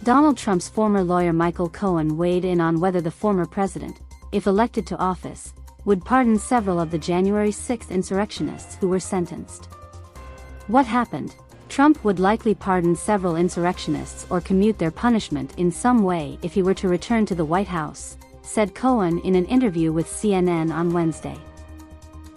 Donald Trump's former lawyer Michael Cohen weighed in on whether the former president, if elected to office, would pardon several of the January 6 insurrectionists who were sentenced. What happened? Trump would likely pardon several insurrectionists or commute their punishment in some way if he were to return to the White House, said Cohen in an interview with CNN on Wednesday.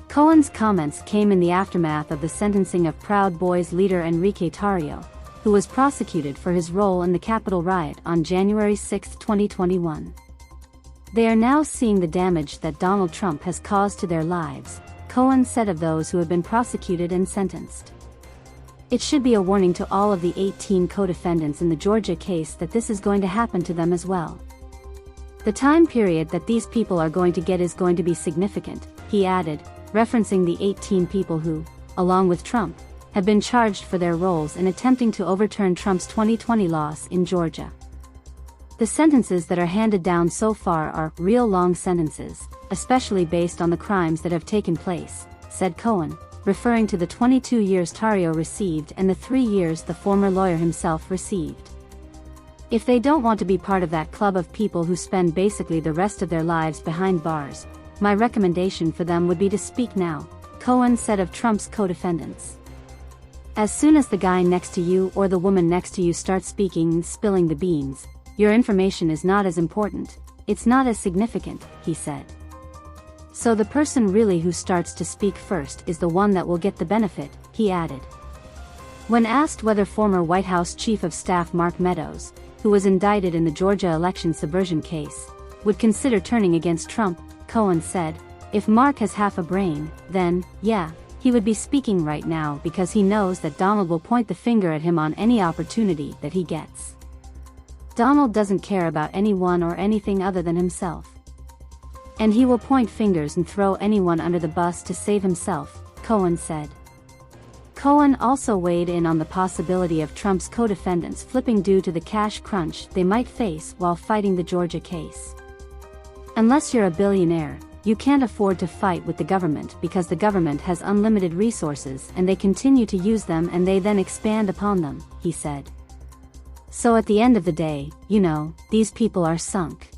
Cohen's comments came in the aftermath of the sentencing of Proud Boys leader Enrique Tarrio, who was prosecuted for his role in the Capitol riot on January 6, 2021. They are now seeing the damage that Donald Trump has caused to their lives, Cohen said of those who have been prosecuted and sentenced. It should be a warning to all of the 18 co-defendants in the Georgia case that this is going to happen to them as well. The time period that these people are going to get is going to be significant, he added, referencing the 18 people who, along with Trump, have been charged for their roles in attempting to overturn Trump's 2020 loss in Georgia. The sentences that are handed down so far are real long sentences, especially based on the crimes that have taken place, said Cohen, referring to the 22 years Tarrio received and the 3 years the former lawyer himself received. If they don't want to be part of that club of people who spend basically the rest of their lives behind bars, my recommendation for them would be to speak now, Cohen said of Trump's co-defendants. As soon as the guy next to you or the woman next to you starts speaking and spilling the beans, your information is not as important, it's not as significant, he said. So the person really who starts to speak first is the one that will get the benefit, he added. When asked whether former White House Chief of Staff Mark Meadows, who was indicted in the Georgia election subversion case, would consider turning against Trump, Cohen said, "If Mark has half a brain, then, yeah, he would be speaking right now because he knows that Donald will point the finger at him on any opportunity that he gets. Donald doesn't care about anyone or anything other than himself. And he will point fingers and throw anyone under the bus to save himself," Cohen said. Cohen also weighed in on the possibility of Trump's co-defendants flipping due to the cash crunch they might face while fighting the Georgia case. "Unless you're a billionaire, you can't afford to fight with the government because the government has unlimited resources and they continue to use them and they then expand upon them," he said. "So at the end of the day, these people are sunk."